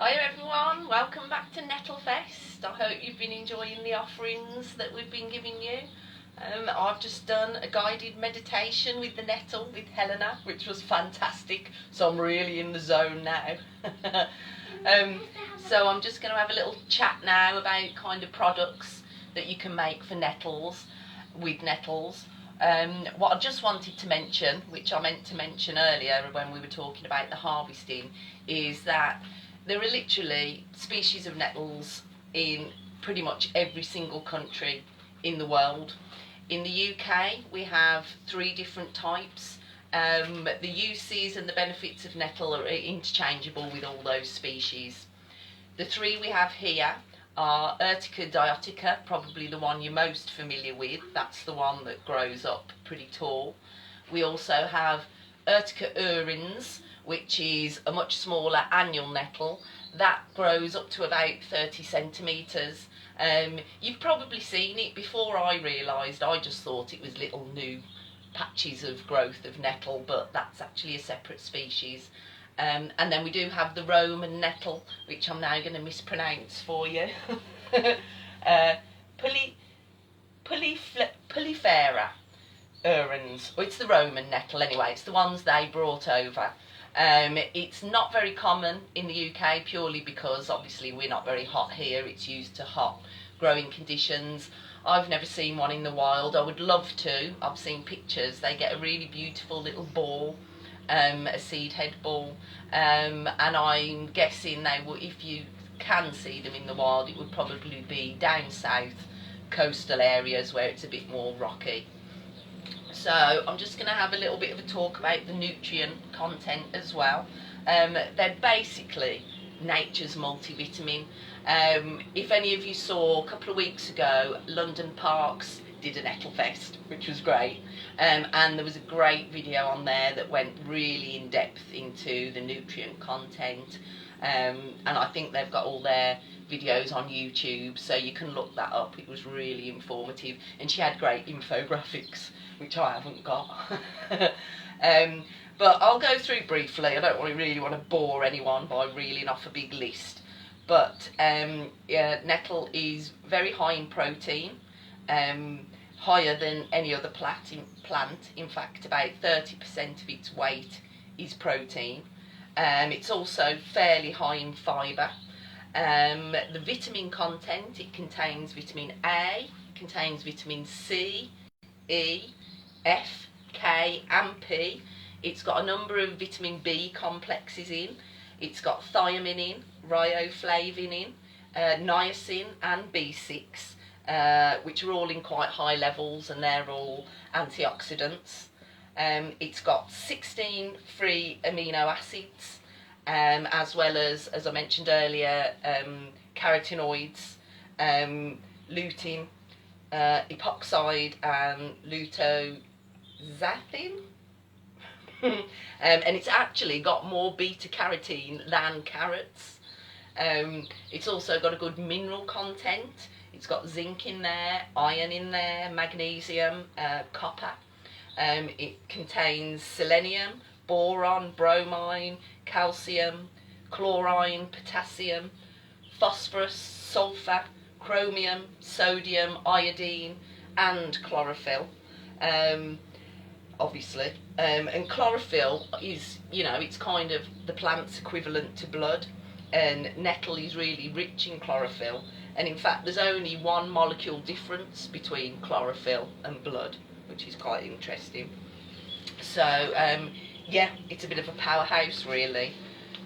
Hi everyone, welcome back to Nettlefest. I hope you've been enjoying the offerings that we've been giving you. I've just done a guided meditation with the nettle with Helena, which was fantastic, so I'm really in the zone now. So I'm just going to have a little chat now about kind of products that you can make for nettles, with nettles. What I just wanted to mention, which I meant to mention earlier when we were talking about the harvesting, is that there are literally species of nettles in pretty much every single country in the world. In the UK we have 3 different types. The uses and the benefits of nettle are interchangeable with all those species. The 3 we have here are Urtica Diotica, probably the one you're most familiar with. That's the one that grows up pretty tall. We also have Urtica urens, which is a much smaller annual nettle that grows up to about 30 centimetres. You've probably seen it before. I realised, I just thought it was little new patches of growth of nettle, but that's actually a separate species. And then we do have the Roman nettle, which I'm now going to mispronounce for you. Polyphera urens. Well, it's the Roman nettle anyway, it's the ones they brought over. It's not very common in the UK purely because obviously we're not very hot here. It's used to hot growing conditions. I've never seen one in the wild. I would love to. I've seen pictures. They get a really beautiful little ball, a seed head ball, and I'm guessing they will, if you can see them in the wild, it would probably be down south coastal areas where it's a bit more rocky. So I'm just going to have a little bit of a talk about the nutrient content as well. They're basically nature's multivitamin. If any of you saw a couple of weeks ago, London Parks did a Nettlefest, which was great, and there was a great video on there that went really in depth into the nutrient content, and I think they've got all their videos on YouTube, so you can look that up. It was really informative, and she had great infographics, which I haven't got. But I'll go through briefly. I don't really want to bore anyone by reeling off a big list, but yeah, nettle is very high in protein, higher than any other plant. In fact, about 30% of its weight is protein. It's also fairly high in fibre. The vitamin content, it contains vitamin A, contains vitamin C, E, F, K and P. It's got a number of vitamin B complexes in. It's got thiamine in, riboflavin in, niacin and B6, which are all in quite high levels, and they're all antioxidants. It's got 16 free amino acids, as well as I mentioned earlier, carotenoids, lutein, epoxide and luteoxanthin. And it's actually got more beta carotene than carrots. It's also got a good mineral content. It's got zinc in there, iron in there, magnesium, copper. It contains selenium, boron, bromine, calcium, chlorine, potassium, phosphorus, sulfur, chromium, sodium, iodine and chlorophyll, obviously. And chlorophyll is, you know, it's kind of the plant's equivalent to blood, and nettle is really rich in chlorophyll, and in fact there's only 1 molecule difference between chlorophyll and blood, which is quite interesting. So yeah, it's a bit of a powerhouse really.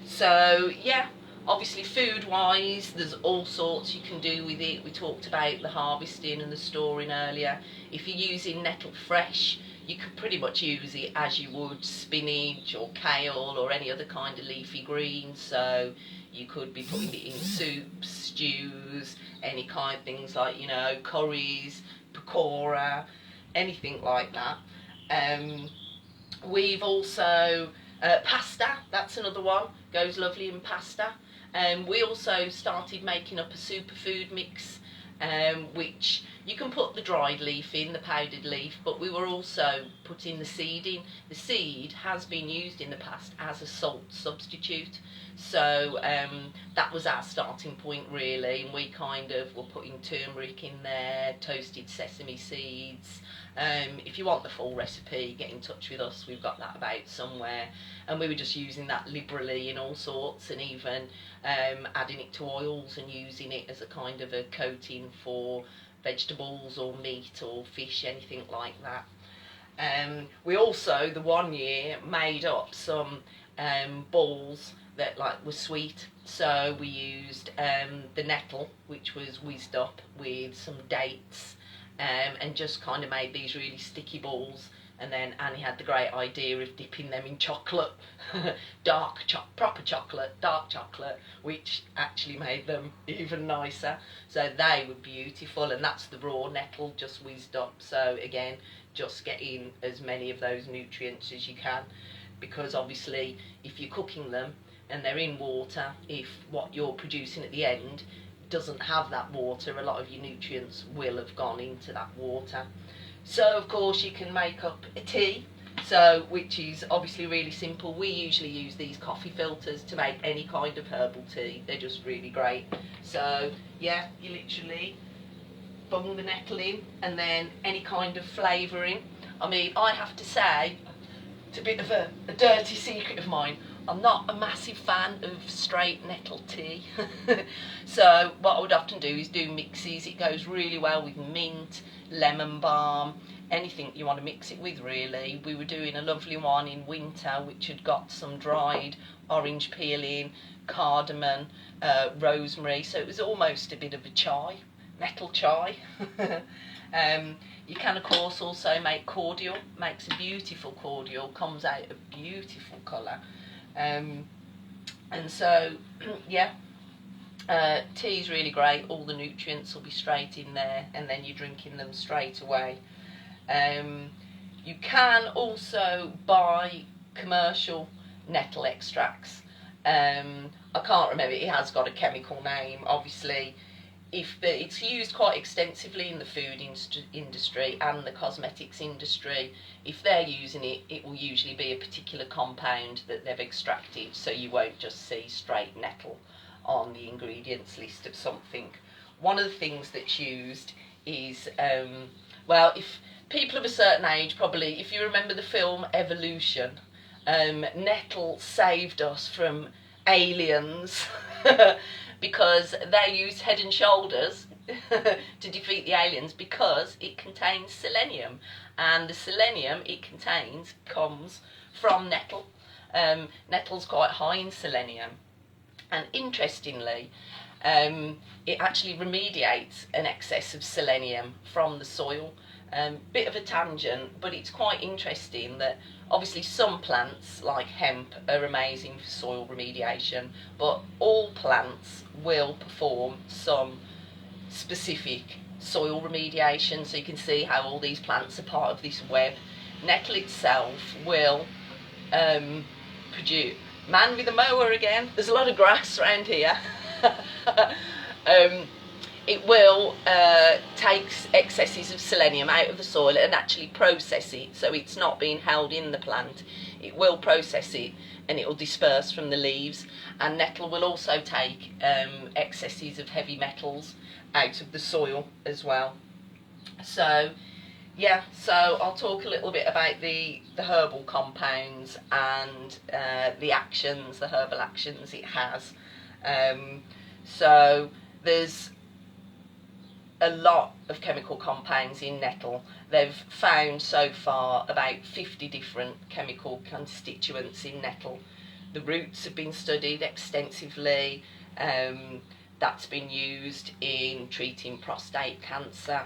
So yeah, obviously food wise there's all sorts you can do with it. We talked about the harvesting and the storing earlier. If you're using nettle fresh, you could pretty much use it as you would spinach or kale or any other kind of leafy green. So you could be putting it in soups, stews, any kind of things like, you know, curries, pakora, anything like that. We've also pasta, that's another one, goes lovely in pasta. We also started making up a superfood mix, which You can put the dried leaf in, the powdered leaf, but we were also putting the seed in. The seed has been used in the past as a salt substitute, so that was our starting point really, and we kind of were putting turmeric in there, toasted sesame seeds. If you want the full recipe, get in touch with us, we've got that about somewhere. And we were just using that liberally in all sorts, and even adding it to oils and using it as a kind of a coating for vegetables or meat or fish, anything like that. We also, the one year, made up some balls that were sweet. So we used the nettle, which was whizzed up with some dates, and just kind of made these really sticky balls. And then Annie had the great idea of dipping them in chocolate, proper chocolate, dark chocolate, which actually made them even nicer. So they were beautiful, and that's the raw nettle just whizzed up. So again, just get in as many of those nutrients as you can, because obviously if you're cooking them and they're in water, if what you're producing at the end doesn't have that water, a lot of your nutrients will have gone into that water. So of course you can make up a tea, which is obviously really simple. We usually use these coffee filters to make any kind of herbal tea. They're just really great. So yeah, you literally bung the nettle in, and then any kind of flavouring. I mean, I have to say, it's a bit of a dirty secret of mine, I'm not a massive fan of straight nettle tea. So what I would often do is do mixes. It goes really well with mint, lemon balm, anything you want to mix it with really. We were doing a lovely one in winter which had got some dried orange peel in, cardamom, rosemary, so it was almost a bit of a chai, nettle chai. You can of course also make cordial, makes a beautiful cordial, comes out a beautiful colour. And so yeah, tea is really great, all the nutrients will be straight in there, and then you're drinking them straight away. You can also buy commercial nettle extracts. I can't remember, it has got a chemical name obviously. It's used quite extensively in the food industry and the cosmetics industry. If they're using it, it will usually be a particular compound that they've extracted, so you won't just see straight nettle on the ingredients list of something. One of the things that's used is, well, if people of a certain age, probably, if you remember the film Evolution, nettle saved us from aliens because they used Head and Shoulders to defeat the aliens, because it contains selenium, and the selenium it contains comes from nettle. Nettle's quite high in selenium, and interestingly, it actually remediates an excess of selenium from the soil. Bit of a tangent, but it's quite interesting that obviously some plants like hemp are amazing for soil remediation, but all plants will perform some specific soil remediation. So you can see how all these plants are part of this web. Nettle itself will produce, man with a mower again, there's a lot of grass around here. It will take excesses of selenium out of the soil and actually process it, so it's not being held in the plant. It will process it and it will disperse from the leaves, and nettle will also take excesses of heavy metals out of the soil as well. So yeah, so I'll talk a little bit about the herbal compounds and the actions, the herbal actions it has. So there's a lot of chemical compounds in nettle. They've found so far about 50 different chemical constituents in nettle. The roots have been studied extensively. That's been used in treating prostate cancer,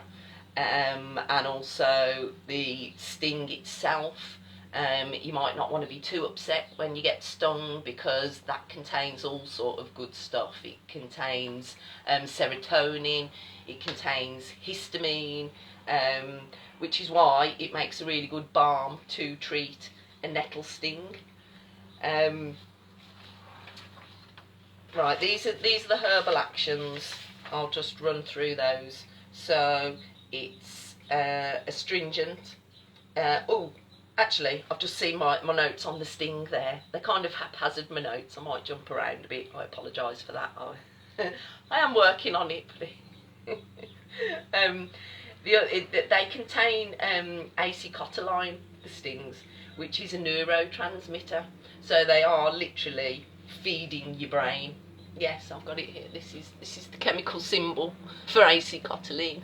and also the sting itself. You might not want to be too upset when you get stung, because that contains all sort of good stuff. It contains serotonin, it contains histamine, which is why it makes a really good balm to treat a nettle sting. Right, these are the herbal actions. I'll just run through those. So It's astringent. Oh, actually, I've just seen my notes on the sting there. They're kind of haphazard, my notes. I might jump around a bit. I apologise for that. I am working on it. They contain acetylcholine, the stings, which is a neurotransmitter. So they are literally feeding your brain. Yes, I've got it here. This is the chemical symbol for acetylcholine.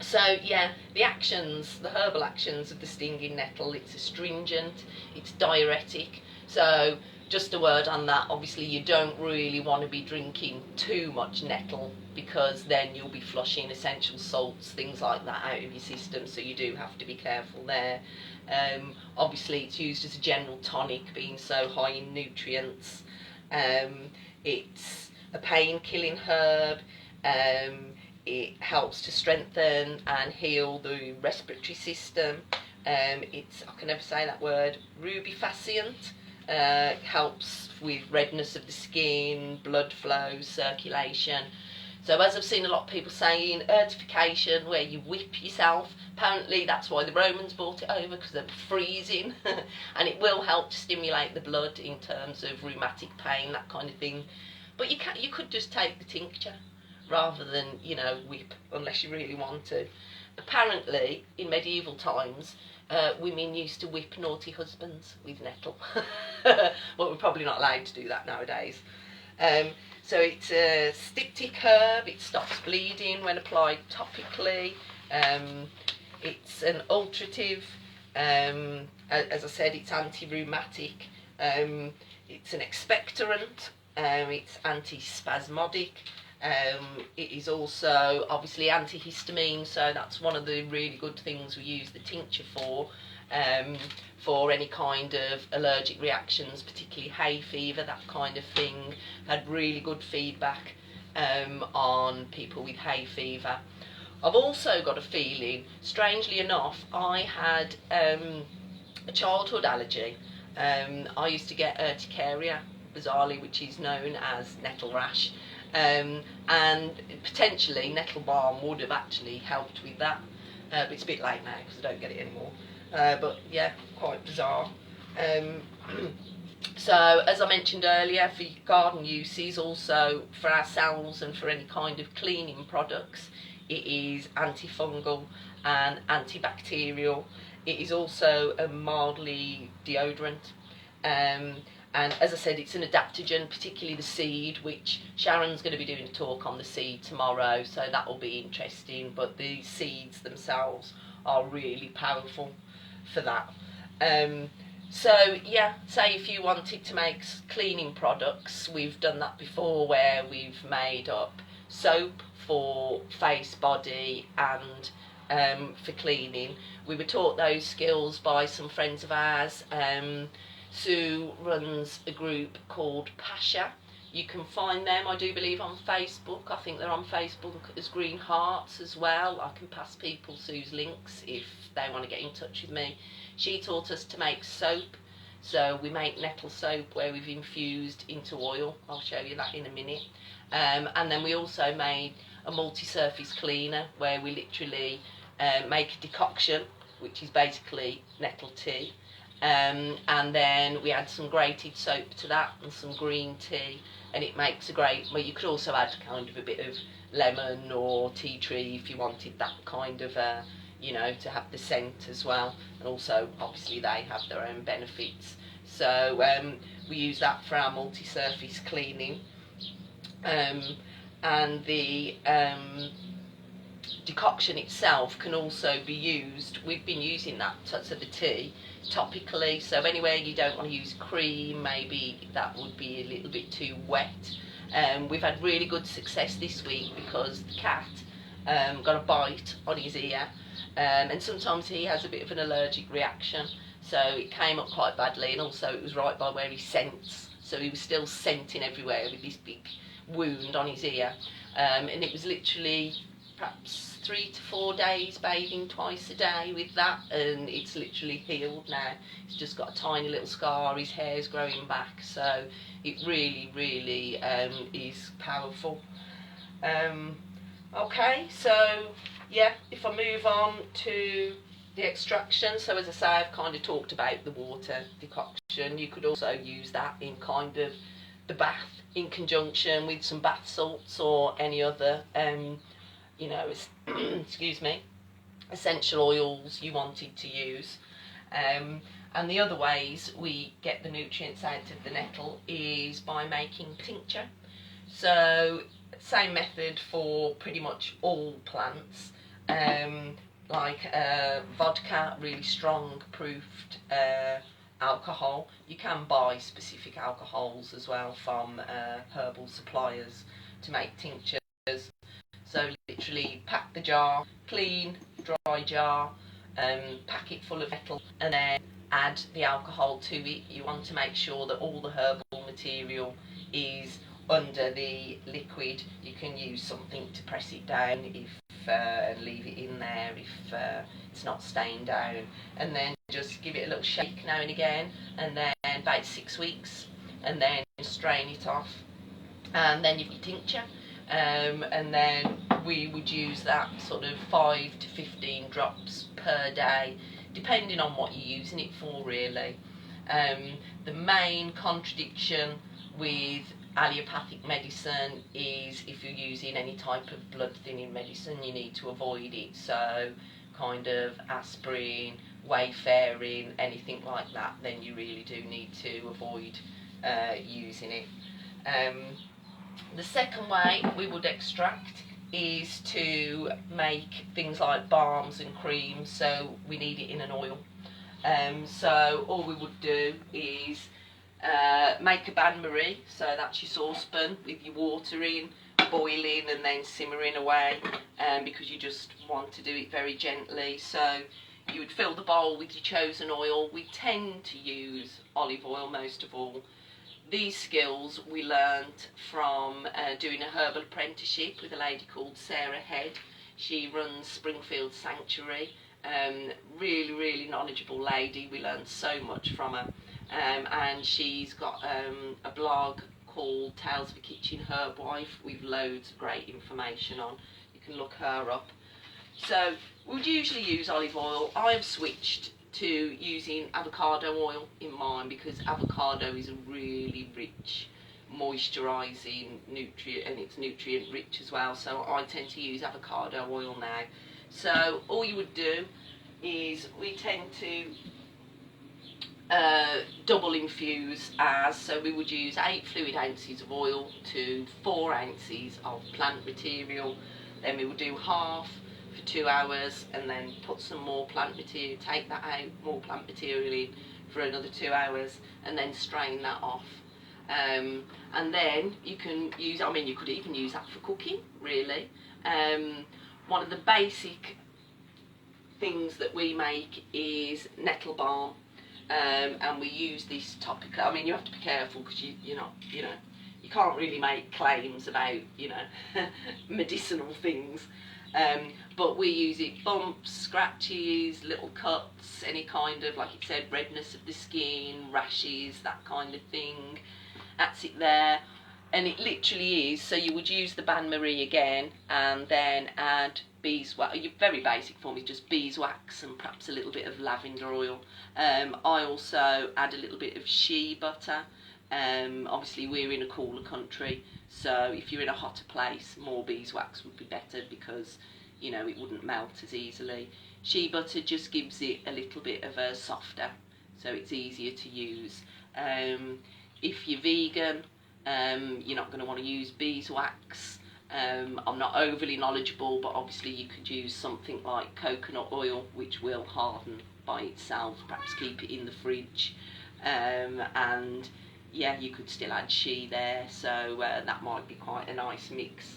So yeah, the actions, the herbal actions of the stinging nettle, it's astringent, it's diuretic. So just a word on that, obviously you don't really want to be drinking too much nettle, because then you'll be flushing essential salts, things like that, out of your system, so you do have to be careful there. Obviously it's used as a general tonic, being so high in nutrients. It's a pain-killing herb. It helps to strengthen and heal the respiratory system. It's, I can never say that word, rubefacient. Helps with redness of the skin, blood flow, circulation. So as I've seen a lot of people saying, urtification, where you whip yourself. Apparently that's why the Romans brought it over, because they're freezing. And it will help to stimulate the blood in terms of rheumatic pain, that kind of thing. But you could just take the tincture, rather than, you know, whip, unless you really want to. Apparently, in medieval times, women used to whip naughty husbands with nettle. But we're probably not allowed to do that nowadays. So it's a styptic herb, it stops bleeding when applied topically. It's an ulcerative, as I said, it's anti-rheumatic. It's an expectorant, it's antispasmodic. It is also obviously antihistamine, so that's one of the really good things we use the tincture for any kind of allergic reactions, particularly hay fever, that kind of thing. Had really good feedback on people with hay fever. I've also got a feeling, strangely enough, I had a childhood allergy. I used to get urticaria, bizarrely, which is known as nettle rash. And potentially Nettle Bar would have actually helped with that, but it's a bit late now because I don't get it anymore. But yeah, quite bizarre. So as I mentioned earlier, for garden uses, also for ourselves and for any kind of cleaning products, it is antifungal and antibacterial. It is also a mildly deodorant. And as I said, it's an adaptogen, particularly the seed, which Sharon's going to be doing a talk on the seed tomorrow, so that will be interesting. But the seeds themselves are really powerful for that. So yeah, say if you wanted to make cleaning products, we've done that before, where we've made up soap for face, body, and for cleaning. We were taught those skills by some friends of ours. Sue runs a group called Pasha. You can find them, I do believe, on Facebook. I think they're on Facebook as Green Hearts as well. I can pass people Sue's links if they want to get in touch with me. She taught us to make soap. So we make nettle soap where we've infused into oil. I'll show you that in a minute. And then we also made a multi-surface cleaner where we literally make a decoction, which is basically nettle tea. And then we add some grated soap to that and some green tea, and it makes a great, well, you could also add kind of a bit of lemon or tea tree if you wanted that kind of, you know, to have the scent as well. And also, obviously, they have their own benefits. So we use that for our multi-surface cleaning. And the decoction itself can also be used, we've been using that, so the tea, topically. So anywhere you don't want to use cream, maybe that would be a little bit too wet. We've had really good success this week because the cat got a bite on his ear, and sometimes he has a bit of an allergic reaction, so it came up quite badly, and also it was right by where he scents, so he was still scenting everywhere with this big wound on his ear, and it was literally perhaps 3 to 4 days bathing twice a day with that, and it's literally healed now. He's just got a tiny little scar, his hair's growing back, so it really is powerful. Okay, so yeah, if I move on to the extraction, so as I say, I've kind of talked about the water decoction. You could also use that in kind of the bath in conjunction with some bath salts or any other, you know, excuse me, essential oils you wanted to use. And the other ways we get the nutrients out of the nettle is by making tincture. So same method for pretty much all plants, like vodka, really strong proofed alcohol. You can buy specific alcohols as well from herbal suppliers to make tinctures. So literally pack the jar, clean, dry jar, pack it full of nettle, and then add the alcohol to it. You want to make sure that all the herbal material is under the liquid. You can use something to press it down if and leave it in there if it's not staying down, and then just give it a little shake now and again, and then about 6 weeks, and then strain it off, and then you've got your tincture. And then we would use that sort of 5 to 15 drops per day, depending on what you're using it for, really. The main contradiction with allopathic medicine is if you're using any type of blood thinning medicine, you need to avoid it. So kind of aspirin, wayfaring, anything like that, then you really do need to avoid using it. The second way we would extract is to make things like balms and cream, so we need it in an oil. So all we would do is make a bain-marie, so that's your saucepan with your water in, boiling and then simmering away, because you just want to do it very gently. So you would fill the bowl with your chosen oil. We tend to use olive oil most of all. These skills we learnt from doing a herbal apprenticeship with a lady called Sarah Head. She runs Springfield Sanctuary. Really knowledgeable lady. We learned so much from her. And she's got a blog called Tales of a Kitchen Herb Wife with loads of great information on. You can look her up. So we would usually use olive oil. I've switched to using avocado oil in mine because avocado is a really rich moisturising nutrient, and it's nutrient rich as well, so I tend to use avocado oil now. So all you would do is we tend to double infuse, so we would use 8 fluid ounces of oil to 4 ounces of plant material. Then we would do half for 2 hours, and then put some more plant material, take that out, more plant material in for another 2 hours, and then strain that off. And then you can use, I mean, you could even use that for cooking, really. One of the basic things that we make is Nettle Bar, and we use this topical. I mean, you have to be careful because you can't really make claims about, medicinal things. But we use it bumps, scratches, little cuts, any kind of, like it said, redness of the skin, rashes, that kind of thing. That's it there. And it literally is, so you would use the bain-marie again and then add beeswax. Your very basic form is just beeswax and perhaps a little bit of lavender oil. I also add a little bit of shea butter. Obviously we're in a cooler country, so if you're in a hotter place, more beeswax would be better because, it wouldn't melt as easily. Shea butter just gives it a little bit of a softer, so it's easier to use. If you're vegan, you're not going to want to use beeswax. I'm not overly knowledgeable, but obviously you could use something like coconut oil, which will harden by itself, perhaps keep it in the fridge. And yeah, you could still add shea there, so that might be quite a nice mix.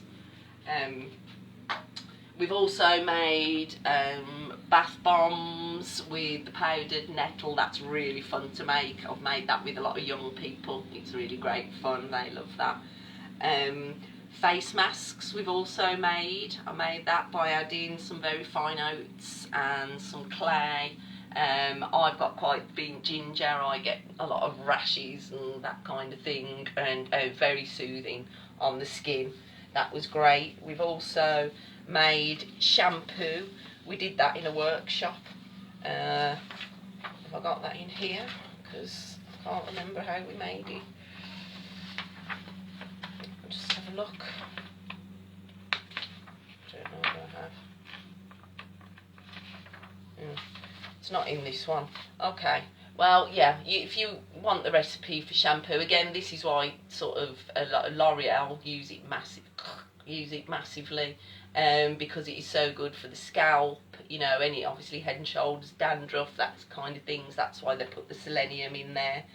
We've also made bath bombs with the powdered nettle. That's really fun to make. I've made that with a lot of young people. It's really great fun, they love that. Face masks we've also made. I made that by adding some very fine oats and some clay. I've got quite big ginger. I get a lot of rashes and that kind of thing, and very soothing on the skin That was great. We've also made shampoo. We did that in a workshop. Have I got that in here? Because I can't remember how we made it. I'll just have a look. Don't know if I have. It's not in this one. Okay. Well, yeah, if you want the recipe for shampoo, again, this is why sort of L'Oreal use it massively, because it is so good for the scalp, you know, any, obviously, head and shoulders, dandruff, that kind of things. That's why they put the selenium in there.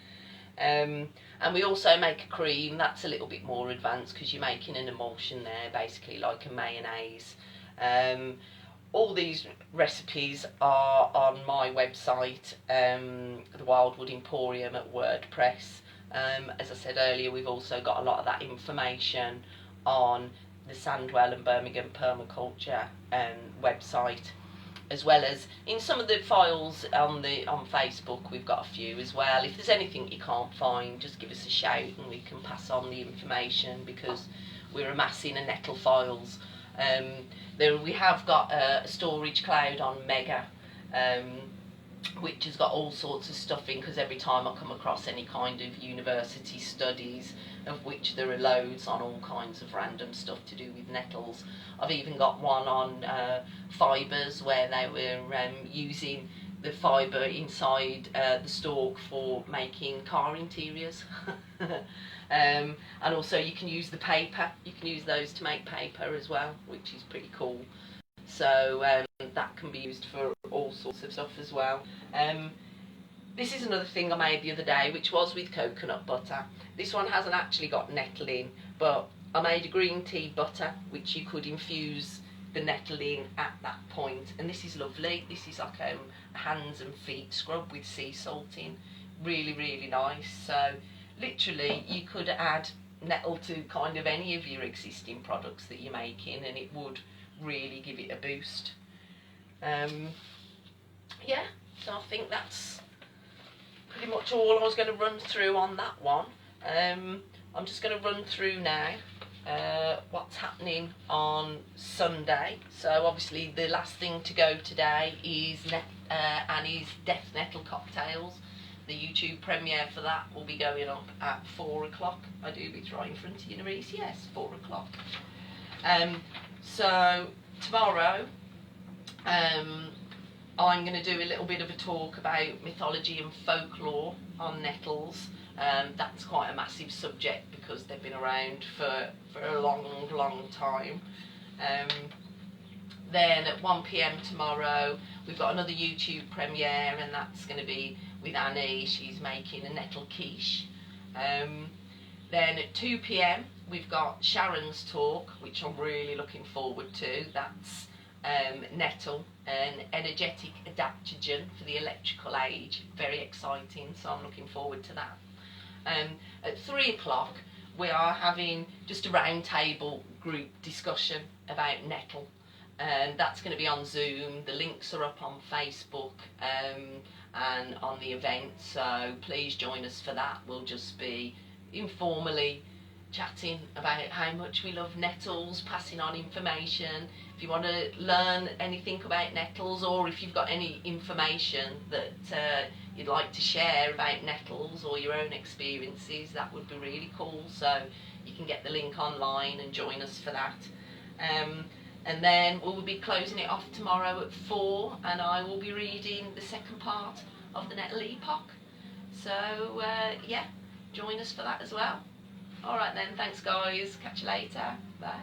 And we also make a cream that's a little bit more advanced, because you're making an emulsion there, basically like a mayonnaise. All these recipes are on my website, the Wildwood Emporium at WordPress. As I said earlier, we've also got a lot of that information on the Sandwell and Birmingham Permaculture website, as well as in some of the files on Facebook. We've got a few as well. If there's anything you can't find, just give us a shout and we can pass on the information, because we're amassing a Nettle files. We have got a storage cloud on Mega, which has got all sorts of stuff in, because every time I come across any kind of university studies, of which there are loads on all kinds of random stuff to do with nettles. I've even got one on fibres, where they were using the fibre inside the stalk for making car interiors. And also you can use the paper, you can use those to make paper as well, which is pretty cool. So that can be used for all sorts of stuff as well. This is another thing I made the other day, which was with coconut butter. This one hasn't actually got nettle in, but I made a green tea butter, which you could infuse the nettle in at that point. And this is lovely. This is like a hands and feet scrub with sea salt in. Really, really nice. So literally you could add nettle to kind of any of your existing products that you're making, and it would really give it a boost. Yeah, so I think that's pretty much all I was going to run through on that one. I'm just going to run through now what's happening on Sunday. So obviously the last thing to go today is Annie's Death Nettle Cocktails. The YouTube premiere for that will be going up at 4 o'clock. I do, it's right in front of you, Nerys. Yes, 4 o'clock. So tomorrow I'm going to do a little bit of a talk about mythology and folklore on nettles. That's quite a massive subject, because they've been around for a long, long time. Then at 1 PM tomorrow we've got another YouTube premiere, and that's going to be with Annie. She's making a nettle quiche. Then at 2 PM we've got Sharon's talk, which I'm really looking forward to. That's nettle, an energetic adaptogen for the electrical age. Very exciting, so I'm looking forward to that. At 3 o'clock we are having just a round table group discussion about nettle, and that's going to be on Zoom. The links are up on Facebook and on the event, so please join us for that. We'll just be informally chatting about how much we love nettles, passing on information. If you want to learn anything about nettles, or if you've got any information that you'd like to share about nettles or your own experiences, that would be really cool. So you can get the link online and join us for that. And then we'll be closing it off tomorrow at 4, and I will be reading the second part of the Nettle Epoch. So yeah, join us for that as well. Alright then, thanks guys, catch you later, bye.